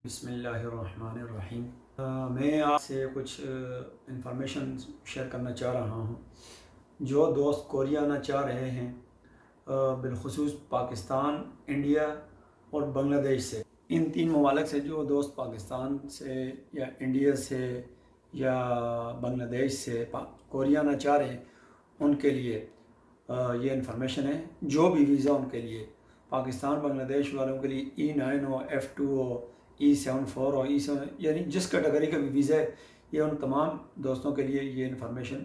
बिस्मिल्लाहिर्रहमानिर्रहीम। मैं आपसे कुछ इंफॉर्मेशन शेयर करना चाह रहा हूँ। जो दोस्त कोरिया आना चाह रहे हैं, बिलखुसूस पाकिस्तान, इंडिया और बांग्लादेश से, इन तीन ममालिक से जो दोस्त पाकिस्तान से या इंडिया से या बांग्लादेश से कोरिया आना चाह रहे हैं, उनके लिए ये इन्फॉर्मेशन है। जो भी वीज़ा उनके लिए, पाकिस्तान बांग्लादेश वालों के लिए E9 हो, F2 हो, E74 हो, E7, यानी जिस कैटेगरी का भी वीज़ा है, ये उन तमाम दोस्तों के लिए ये इन्फॉर्मेशन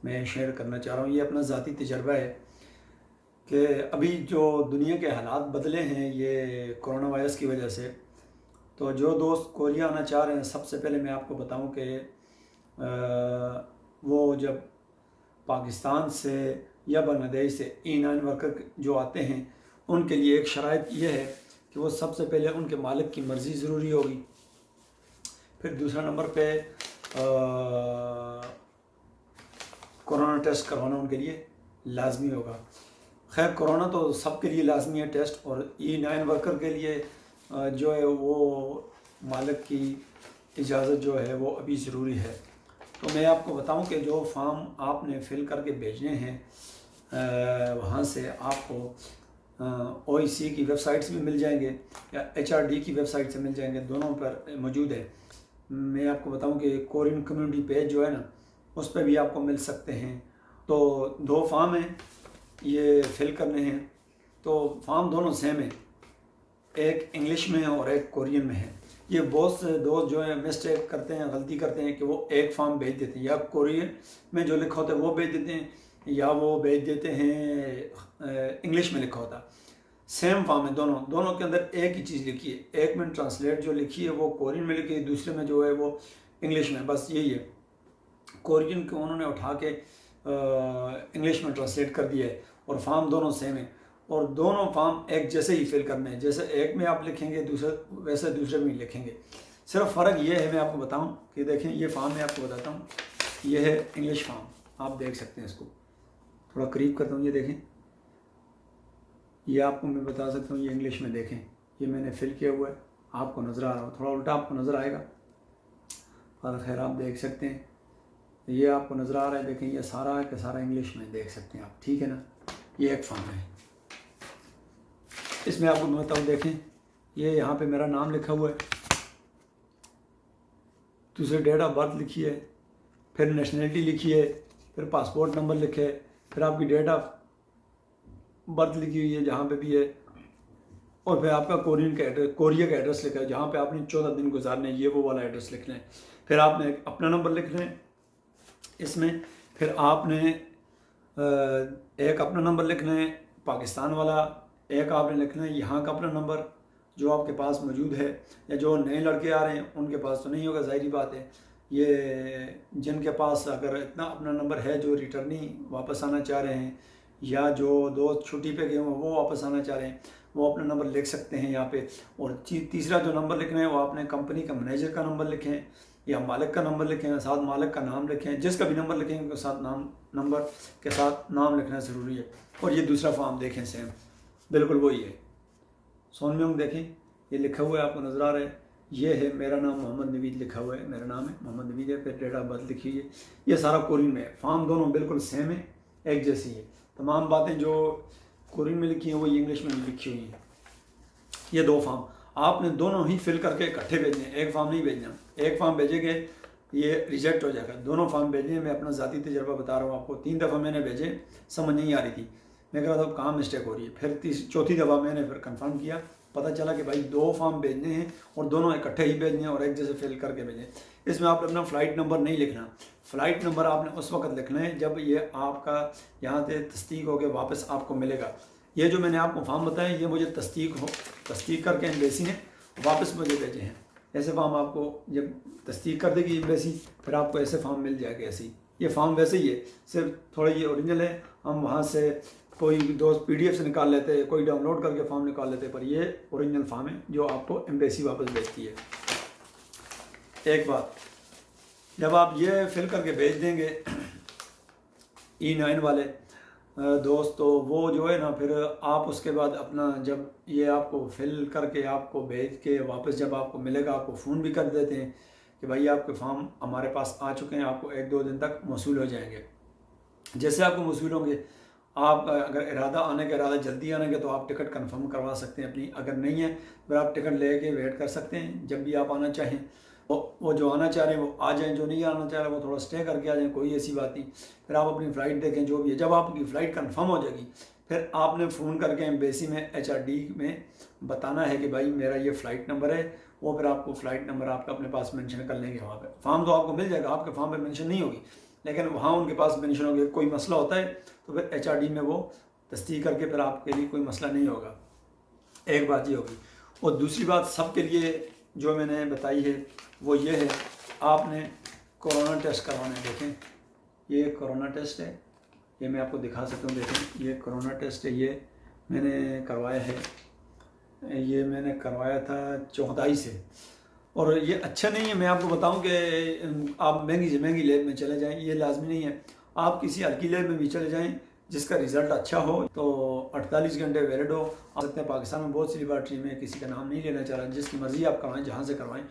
मैं शेयर करना चाह रहा हूँ। ये अपना ज़ाती तजर्बा है कि अभी जो दुनिया के हालात बदले हैं ये कोरोना वायरस की वजह से। तो जो दोस्त कोरिया आना चाह रहे हैं, सबसे पहले मैं आपको बताऊं कि वो जब पाकिस्तान से या बांग्लादेश से E9 वर्कर जो आते हैं, उनके लिए एक शराइत ये है कि वो सबसे पहले उनके मालिक की मर्ज़ी ज़रूरी होगी। फिर दूसरा नंबर पे कोरोना टेस्ट करवाना उनके लिए लाजमी होगा। खैर, कोरोना तो सबके लिए लाजमी है टेस्ट, और E9 वर्कर के लिए जो है वो मालिक की इजाज़त जो है वो अभी ज़रूरी है। तो मैं आपको बताऊं कि जो फॉर्म आपने फ़िल करके भेजने हैं, वहाँ से आपको OIC की वेबसाइट्स भी मिल जाएंगे या HRD की वेबसाइट से मिल जाएंगे, दोनों पर मौजूद है। मैं आपको बताऊं कि कोरियन कम्युनिटी पेज जो है ना, उस पर भी आपको मिल सकते हैं। तो दो फॉर्म हैं, ये फ़िल करने हैं। तो फॉर्म दोनों सेम है, एक इंग्लिश में है और एक कोरियन में है। ये बहुत से दोस्त जो है मिस्टेक करते हैं, गलती करते हैं कि वो एक फॉर्म भेज देते हैं, या कोरियन में जो लिखा होता है वो भेज देते हैं, या वो भेज देते हैं इंग्लिश में लिखा होता है। सेम फॉर्म है, दोनों के अंदर एक ही चीज़ लिखी है। एक में ट्रांसलेट जो लिखी है वो कोरियन में लिखी है, दूसरे में जो है वो इंग्लिश में, बस यही है। कोरियन को उन्होंने उठा के इंग्लिश में ट्रांसलेट कर दिया है, और फॉर्म दोनों सेम है, और दोनों फॉर्म एक जैसे ही फिल करने हैं। जैसे एक में आप लिखेंगे दूसरे वैसे दूसरे में लिखेंगे। सिर्फ फ़र्क ये है, मैं आपको बताऊं कि देखें, ये फॉर्म मैं आपको बताता हूँ। ये है इंग्लिश फॉर्म, आप देख सकते हैं। इसको थोड़ा करीब करता हूँ, ये देखें, ये आपको मैं बता सकता हूँ। ये इंग्लिश में देखें, ये मैंने फिल किया हुआ है, आपको नज़र आ रहा हो, थोड़ा उल्टा आपको नज़र आएगा, पर खैर आप देख सकते हैं। ये आपको नज़र आ रहा है, देखें, ये सारा का सारा इंग्लिश में देख सकते हैं आप, ठीक है ना। ये एक फॉर्म है। इसमें आपको मैं बताऊँ, देखें, ये यहाँ पे मेरा नाम लिखा हुआ है, दूसरे डेट ऑफ बर्थ लिखी है, फिर नेशनलिटी लिखी है, फिर पासपोर्ट नंबर लिखे है, फिर आपकी डेट ऑफ बर्थ लिखी हुई है जहाँ पे भी है, और फिर आपका कोरिया का एड्रेस लिखा है जहाँ पे आपने 14 दिन गुजारने, ये वो वाला एड्रेस लिखना है। फिर आपने अपना नंबर लिखना है इसमें, फिर आपने एक अपना नंबर लिखना है पाकिस्तान वाला, एक आपने लिखना है यहाँ का अपना नंबर जो आपके पास मौजूद है, या जो नए लड़के आ रहे हैं उनके पास तो नहीं होगा, ज़ाहिर बात है। ये जिनके पास अगर इतना अपना नंबर है, जो रिटर्नी वापस आना चाह रहे हैं, या जो दोस्त छुट्टी पे गए हों वो वापस आना चाह रहे हैं, वो अपना नंबर लिख सकते हैं यहाँ पे। और तीसरा जो नंबर लिखना है वो आपने कंपनी का मैनेजर का नंबर लिखें, या मालिक का नंबर लिखें, साथ मालिक का नाम लिखें। जिसका भी नंबर लिखेंगे उसके साथ नंबर के साथ नाम लिखना ज़रूरी है। और ये दूसरा फॉर्म देखें, सेम बिल्कुल वही है। सोन में देखें, ये लिखा हुआ है, आपको नज़र आ रहा है, ये है मेरा नाम मोहम्मद नवीद लिखा हुआ है, मेरा नाम है मोहम्मद नवीद है, फिर डेट ऑफ बर्थ लिखी हुई है। ये सारा कोरियन में है। फॉर्म दोनों बिल्कुल सेम है, एक जैसी है। तमाम बातें जो कोरियन में लिखी हैं वो इंग्लिश में भी लिखी हुई हैं। ये दो फॉर्म आपने दोनों ही फिल करके इकट्ठे भेजने, एक फॉर्म नहीं भेजना। एक फॉर्म भेजेंगे ये रिजेक्ट हो जाएगा, दोनों फॉर्म भेजने। मैं अपना ज़ाती तजर्बा बता रहा हूँ आपको। 3 दफ़ा मैंने भेजे, समझ नहीं आ रही थी, मैं कह रहा था कहाँ मिस्टेक हो रही है। फिर चौथी दफ़ा मैंने फिर कंफर्म किया, पता चला कि भाई 2 फॉर्म भेजने हैं और दोनों इकट्ठे ही भेजने हैं और एक जैसे फिल करके भेजें। इसमें आपने अपना फ़्लाइट नंबर नहीं लिखना। फ़्लाइट नंबर आपने उस वक्त लिखना है जब ये आपका यहाँ से तस्दीक हो के वापस आपको मिलेगा। ये जो मैंने आपको फॉर्म बताया, ये मुझे तस्दीक करके एम्बेसी ने वापस मुझे भेजे हैं। ऐसे फॉर्म आपको जब तस्दीक कर देगी एम्बेसी, फिर आपको ऐसे फॉर्म मिल जाएगा। ऐसे ही ये फॉर्म वैसे ही है, सिर्फ थोड़ा ये ओरिजिनल है। हम वहाँ से कोई दोस्त PDF से निकाल लेते हैं, कोई डाउनलोड करके फॉर्म निकाल लेते हैं, पर ये ओरिजिनल फॉर्म है जो आपको एम्बेसी वापस भेजती है। एक बात, जब आप ये फिल करके भेज देंगे E9 वाले, दोस्त, तो वो जो है ना फिर आप उसके बाद अपना जब ये आपको फिल करके आपको भेज के वापस जब आपको मिलेगा आपको फ़ोन भी कर देते हैं कि भाई आपके फॉर्म हमारे पास आ चुके हैं, आपको 1-2 दिन तक मौसूल हो जाएंगे। जैसे आपको मौसूल होंगे, आप अगर इरादा आने का इरादा जल्दी आने का तो आप टिकट कंफर्म करवा सकते हैं अपनी, अगर नहीं है फिर आप टिकट लेके वेट कर सकते हैं जब भी आप आना चाहें। वो जो आना चाह रहे हैं वो आ जाएं, जो नहीं आना चाह रहे वो थोड़ा स्टे करके आ जाएं, कोई ऐसी बात नहीं। फिर आप अपनी फ़्लाइट देखें जो भी है, जब आपकी फ़्लाइट कंफर्म हो जाएगी फिर आपने फ़ोन करके एम्बेसी में HRD में बताना है कि भाई मेरा ये फ़्लाइट नंबर है। वो फिर आपको फ़्लाइट नंबर आपका अपने पास मेंशन कर लेंगे वहाँ पे। फॉर्म तो आपको मिल जाएगा, आपके फॉर्म पे मेंशन नहीं होगी, लेकिन वहाँ उनके पास मेंशन होगी। कोई मसला होता है तो फिर HRD में वो तस्दीक करके फिर आपके लिए कोई मसला नहीं होगा। एक बात ये होगी। और दूसरी बात सबके लिए जो मैंने बताई है वो ये है, आपने कोरोना टेस्ट करवाना है। देखें ये कोरोना टेस्ट है, ये मैं आपको दिखा सकता हूँ। देखें ये कोरोना टेस्ट है, ये मैंने करवाया है, ये मैंने करवाया था चौथाई से। और ये अच्छा नहीं है, मैं आपको बताऊं कि आप महंगी से महंगी लैब में चले जाएं, ये लाजमी नहीं है। आप किसी हल्की लैब में भी चले जाएं जिसका रिज़ल्ट अच्छा हो, तो 48 घंटे वैलिड हो। आ सकते हैं पाकिस्तान में बहुत सी लेबॉर्ट्री में, किसी का नाम नहीं लेना चाह रहा, जिसकी मर्ज़ी आप करवाएं, जहाँ से करवाएं,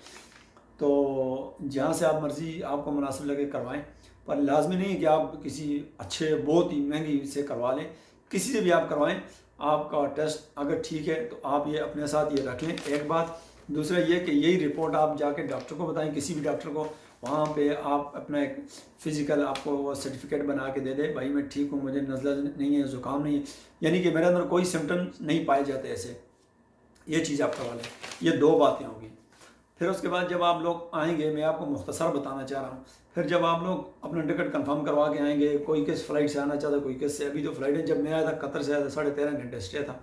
तो जहाँ से आप मर्ज़ी आपको मुनासिब लगे करवाएं। पर लाजमी नहीं है कि आप किसी अच्छे बहुत ही महंगी से करवा लें, किसी से भी आप करवाएं। आपका टेस्ट अगर ठीक है तो आप ये अपने साथ ये रख लें, एक बात। दूसरा ये कि यही रिपोर्ट आप जाके डॉक्टर को बताएं, किसी भी डॉक्टर को, वहाँ पे आप अपना एक फ़िज़िकल आपको वो सर्टिफिकेट बना के दे दे, भाई मैं ठीक हूँ, मुझे नज़ला नहीं है, ज़ुकाम नहीं है, यानी कि मेरे अंदर कोई सिम्टम्स नहीं पाए जाते ऐसे, ये चीज़ आप करवा लें। ये 2 बातें होंगी। फिर उसके बाद जब आप लोग आएंगे, मैं आपको मुख्तसर बताना चाह रहा हूँ, फिर जब आप लोग अपना टिकट कंफर्म करवा के आएंगे, कोई किस फ़्लाइट से आना चाहता है, कोई किस से, अभी तो फ़्लाइट है, जब मैं आया था कतर से आया था 13.5 घंटे स्टे था।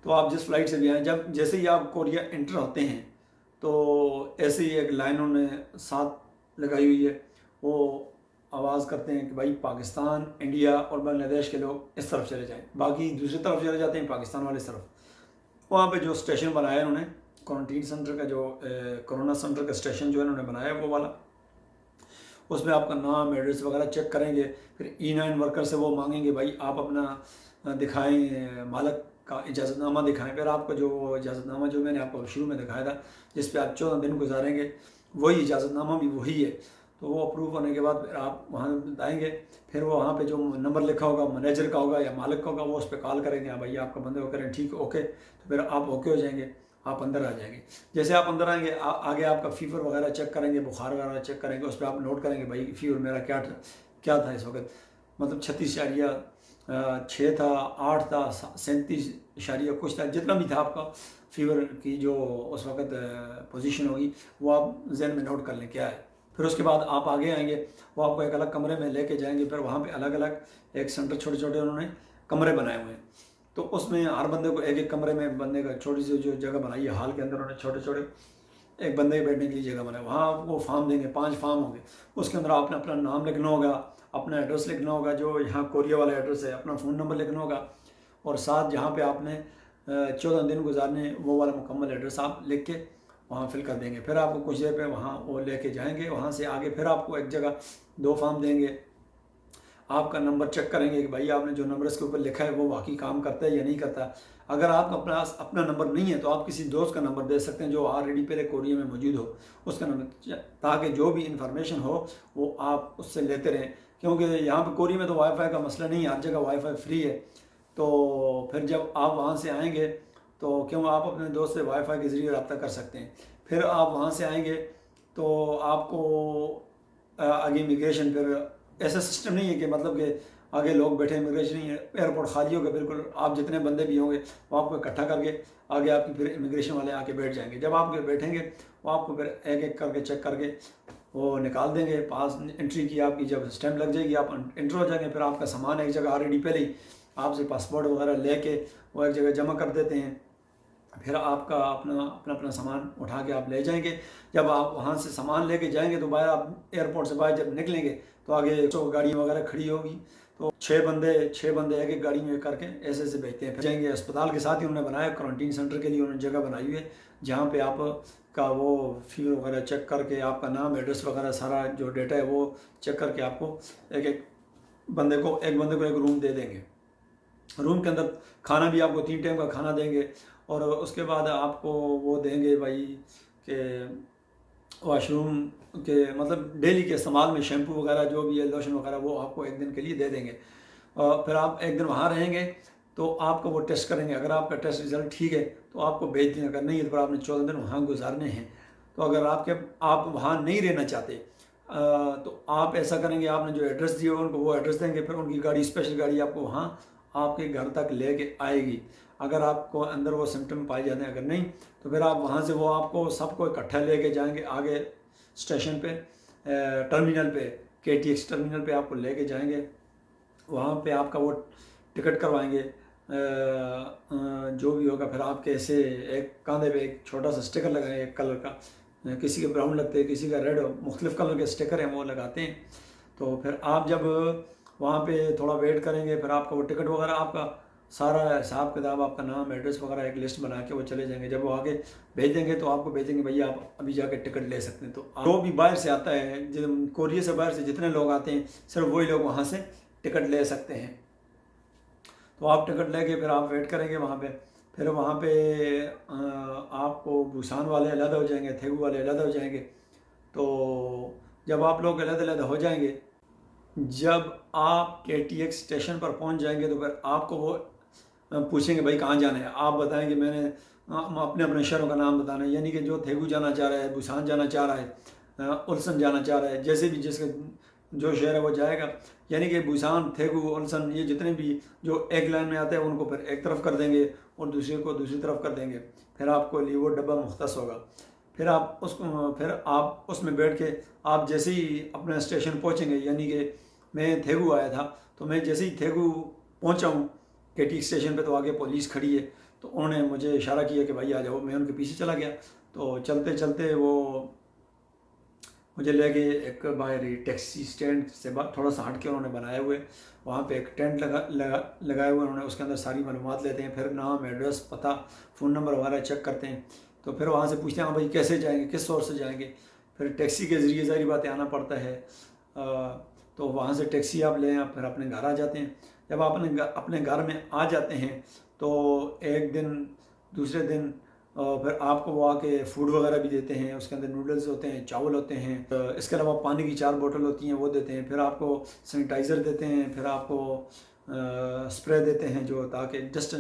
तो आप जिस फ़्लाइट से भी आएँ, जब जैसे ही आप कोरिया एंटर होते हैं तो ऐसे ही एक लाइन उन्होंने साथ लगाई हुई है, वो आवाज़ करते हैं कि भाई पाकिस्तान, इंडिया और बांग्लादेश के लोग इस तरफ चले जाएं, बाकी दूसरी तरफ चले जाते हैं, पाकिस्तान वाले इस तरफ। वहाँ पे जो स्टेशन बनाया है उन्होंने, क्वारंटीन सेंटर का जो कोरोना सेंटर का स्टेशन जो है उन्होंने बनाया है वो वाला, उसमें आपका नाम एड्रेस वगैरह चेक करेंगे। फिर E9 वर्कर से वो मांगेंगे भाई आप अपना दिखाएं, मालिक का इजाज़तनामा दिखाएं। फिर आपका जो इजाज़तनामा जो मैंने आपको शुरू में दिखाया था जिस पे आप 14 दिन गुजारेंगे, वही इजाज़तनामा भी वही है। तो वो अप्रूव होने के बाद फिर आप वहाँ बताएंगे, फिर वो वहाँ पे जो नंबर लिखा होगा मैनेजर का होगा या मालिक का होगा, वो उस पर कॉल करेंगे, हाँ भाई आपका बंदे को करें, ठीक ओके, तो फिर आप ओके हो जाएंगे, आप अंदर आ जाएंगे। जैसे आप अंदर आएंगे आगे आपका फ़ीवर वगैरह चेक करेंगे, बुखार वगैरह चेक करेंगे, उस पर आप नोट करेंगे भाई फ़ीवर मेरा क्या था इस वक्त, मतलब 36.6 था, 8 था, 37 कुछ था, जितना भी था आपका फ़ीवर की जो उस वक्त पोजीशन होगी वो आप जहन में नोट कर लें क्या है। फिर उसके बाद आप आगे आएंगे, वो आपको एक अलग कमरे में लेके जाएंगे। फिर वहाँ पे अलग अलग एक सेंटर छोटे छोटे उन्होंने कमरे बनाए हुए हैं, तो उसमें हर बंदे को एक एक कमरे में बंदे का छोटी सी जो जगह बनाई है, हाल के अंदर उन्होंने छोटे छोटे एक बंदे के बैठने के लिए जगह बनाई। वहाँ आपको फॉर्म देंगे, 5 फॉर्म होंगे, उसके अंदर आपने अपना नाम लिखना होगा, अपना एड्रेस लिखना होगा जो यहाँ कोरिया वाला एड्रेस है, अपना फ़ोन नंबर लिखना होगा, और साथ जहाँ पे आपने 14 दिन गुजारने वो वाला मुकम्मल एड्रेस आप लिख के वहाँ फिल कर देंगे। फिर आपको कुछ देर पे वहाँ वो लेके जाएंगे, वहाँ से आगे फिर आपको एक जगह 2 फॉर्म देंगे, आपका नंबर चेक करेंगे कि भाई आपने जो नंबर इसके ऊपर लिखा है वो वाकई काम करता है या नहीं करता। अगर आपका पास अपना नंबर नहीं है तो आप किसी दोस्त का नंबर दे सकते हैं जो ऑलरेडी पहले कोरिया में मौजूद हो, उसका नंबर, ताकि जो भी इंफॉर्मेशन हो वो आप उससे लेते रहें। क्योंकि यहाँ पे कोरिया में तो वाईफाई का मसला नहीं है, हर जगह वाईफाई फ्री है। तो फिर जब आप वहाँ से आएंगे तो क्यों आप अपने दोस्त से वाईफाई के ज़रिए रब्ता कर सकते हैं। फिर आप वहाँ से आएंगे तो आपको आगे इमिग्रेशन, फिर ऐसा सिस्टम नहीं है कि मतलब कि आगे लोग बैठे, इमिग्रेशन नहीं है, एयरपोर्ट खाली होगा बिल्कुल, आप जितने बंदे भी होंगे वो आपको इकट्ठा करके आगे आपकी फिर इमिग्रेशन वाले आके बैठ जाएंगे। जब आप बैठेंगे वो आपको फिर एक एक करके चेक करके वो निकाल देंगे, पास एंट्री की आपकी जब स्टैंप लग जाएगी आप एंटर हो जाएंगे। फिर आपका सामान एक जगह ऑलरेडी पहले ही आपसे पासपोर्ट वगैरह लेके वो एक जगह जमा कर देते हैं। फिर आपका अपना अपना अपना सामान उठा के आप ले जाएंगे। जब आप वहाँ से सामान लेके जाएंगे तो बाहर आप एयरपोर्ट से बाहर जब निकलेंगे तो आगे तो गाड़ियाँ वगैरह खड़ी होगी, तो 6 बंदे एक एक गाड़ी में करके ऐसे ऐसे भेजते हैं। फिर जाएंगे अस्पताल के साथ ही उन्होंने बनाया, क्वारंटीन सेंटर के लिए उन्होंने जगह बनाई हुई है जहाँ पे आप का वो फीवर वगैरह चेक करके आपका नाम एड्रेस वगैरह सारा जो डेटा है वो चेक करके आपको एक बंदे को एक रूम दे देंगे। रूम के अंदर खाना भी आपको 3 टाइम का खाना देंगे, और उसके बाद आपको वो देंगे भाई कि वॉशरूम के मतलब डेली के इस्तेमाल में शैम्पू वगैरह जो भी है, लोशन वगैरह, वो आपको एक दिन के लिए दे देंगे। और फिर आप एक दिन वहाँ रहेंगे तो आपका वो टेस्ट करेंगे। अगर आपका टेस्ट रिज़ल्ट ठीक है तो आपको भेज देंगे, अगर नहीं है तो फिर आपने 14 दिन वहाँ गुजारने हैं। तो अगर आप वहाँ नहीं रहना चाहते तो आप ऐसा करेंगे, आपने जो एड्रेस दिया उनको वो एड्रेस देंगे, फिर उनकी गाड़ी, स्पेशल गाड़ी आपको वहाँ आपके घर तक लेके आएगी। अगर आपको अंदर वो सिम्टम पाए जाते हैं, अगर नहीं तो फिर आप वहाँ से वो आपको सबको इकट्ठा लेके जाएंगे आगे स्टेशन पे, टर्मिनल पे, KTX टर्मिनल पे आपको लेके जाएंगे। वहाँ पे आपका वो टिकट करवाएंगे, जो भी होगा। फिर आपके ऐसे एक कंधे पे एक छोटा सा स्टिकर लगाएंगे एक कलर का, किसी के ब्राउन लगते हैं, किसी का रेड, मुख्तलिफ कलर के स्टिकर हैं वो लगाते हैं। तो फिर आप जब वहाँ पे थोड़ा वेट करेंगे, फिर आपका वो टिकट वगैरह, आपका सारा हिसाब किताब, आपका नाम, एड्रेस वगैरह एक लिस्ट बना के वो चले जाएंगे। जब वो आगे भेज देंगे तो आपको भेजेंगे भैया आप अभी जाके टिकट ले सकते हैं। तो जो भी बाहर से आता है, कोरिया से बाहर से जितने लोग आते हैं, सिर्फ वही लोग वहाँ से टिकट ले सकते हैं। तो आप टिकट लेके फिर आप वेट करेंगे वहाँ पे। फिर वहाँ पे आपको बुसान वाले अलग हो जाएंगे, थेगू वाले अलग हो जाएंगे। तो जब आप लोग अलग अलग हो जाएंगे, जब आप KTX स्टेशन पर पहुँच जाएंगे तो फिर आपको वो पूछेंगे भाई कहाँ जाना है। आप बताएंगे मैंने अपने अपने शहरों का नाम बताना है, यानी कि जो थेगू जाना चाह रहा है, बुसान जाना चाह रहा है, उल्सन जाना चाह रहा है, जैसे भी जिसके जो शहर है वो जाएगा। यानी कि बुसान, थेगू, उल्सन, ये जितने भी जो एक लाइन में आते हैं उनको फिर एक तरफ कर देंगे और दूसरे को दूसरी तरफ कर देंगे। फिर आपको लिए वो डब्बा मुख्तस होगा। फिर आप उसमें बैठ के आप जैसे ही अपना स्टेशन पहुँचेंगे, यानी कि मैं थेगू आया था तो मैं जैसे ही थेगू पहुँचा हूँ KTX स्टेशन पे, तो आगे पुलिस खड़ी है, तो उन्होंने मुझे इशारा किया कि भाई आ जाओ। मैं उनके पीछे चला गया। तो चलते चलते वो मुझे ले गए एक बाहर टैक्सी स्टैंड से थोड़ा सा हट के उन्होंने बनाए हुए, वहाँ पे एक टेंट लगाए हुए उन्होंने। उसके अंदर सारी मालूमात लेते हैं, फिर नाम, एड्रेस, पता, फ़ोन नंबर वगैरह चेक करते हैं। तो फिर वहाँ से पूछते हैं हाँ भाई कैसे जाएंगे, किस सोर्स से जाएंगे। फिर टैक्सी के ज़रिए ज़ाहिर बात है आना पड़ता है। तो वहाँ से टैक्सी आप लें, आप फिर अपने घर आ जाते हैं। जब आप अपने घर में आ जाते हैं तो एक दिन, दूसरे दिन फिर आपको वो आके फूड वगैरह भी देते हैं। उसके अंदर नूडल्स होते हैं, चावल होते हैं, इसके अलावा पानी की 4 बोतल होती हैं वो देते हैं। फिर आपको सैनिटाइज़र देते हैं, फिर आपको स्प्रे देते हैं जो ताकि जस्ट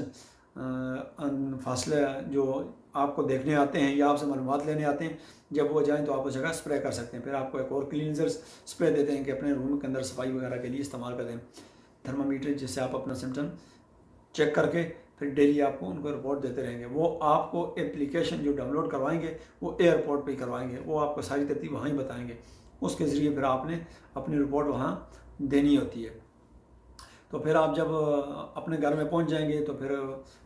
फासले जो आपको देखने आते हैं या आपसे मालूमात लेने आते हैं, जब वो जाएं तो आप उस जगह स्प्रे कर सकते हैं। फिर आपको एक और क्लींजर स्प्रे देते हैं कि अपने रूम के अंदर सफाई वगैरह के लिए इस्तेमाल कर दें। थर्मामीटर जिससे आप अपना सिम्टम चेक करके फिर डेली आपको उनको रिपोर्ट देते रहेंगे। वो आपको एप्लीकेशन जो डाउनलोड करवाएंगे वो एयरपोर्ट पे ही करवाएंगे, वो आपको सारी तरतीब वहाँ ही बताएंगे। उसके ज़रिए फिर आपने अपनी रिपोर्ट वहाँ देनी होती है। तो फिर आप जब अपने घर में पहुँच जाएंगे तो फिर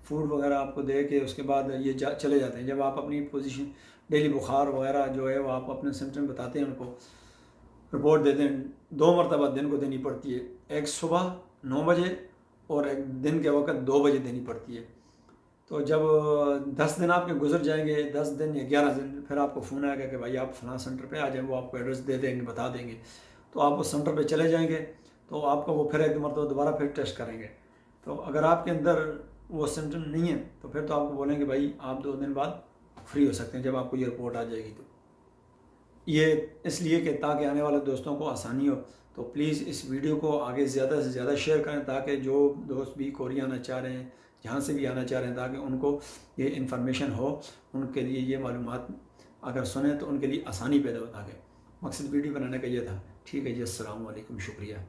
फूड वगैरह आपको दे के उसके बाद ये चले जाते हैं। जब आप अपनी पोजीशन, डेली बुखार वगैरह जो है वो आप अपने सिम्टम बताते हैं, उनको रिपोर्ट देते हैं। 2 मरतबा दिन को देनी पड़ती है, एक सुबह 9 बजे और एक दिन के वक्त 2 बजे देनी पड़ती है। तो जब 10 दिन आपके गुजर जाएंगे, 10 दिन या 11 दिन, फिर आपको फ़ोन आएगा कि भाई आप फलां सेंटर पे आ जाए। वो आपको एड्रेस दे देंगे, बता देंगे। तो आप उस सेंटर पे चले जाएंगे तो आपको वो फिर एक मरतबा दोबारा फिर टेस्ट करेंगे। तो अगर आपके अंदर वो सिम्टम नहीं है तो फिर तो आपको बोलेंगे भाई आप 2 दिन बाद फ्री हो सकते हैं, जब आपको ये रिपोर्ट आ जाएगी। तो ये इसलिए कि ताकि आने वाले दोस्तों को आसानी हो। तो प्लीज़ इस वीडियो को आगे ज़्यादा से ज़्यादा शेयर करें ताकि जो दोस्त भी कोरिया आना चाह रहे हैं, जहाँ से भी आना चाह रहे हैं, ताकि उनको ये इन्फॉर्मेशन हो, उनके लिए ये मालूमात अगर सुने तो उनके लिए आसानी पैदा हो। ताकि मकसद वीडियो बनाने का ये था। ठीक है जी, अस्सलाम वालेकुम, शुक्रिया।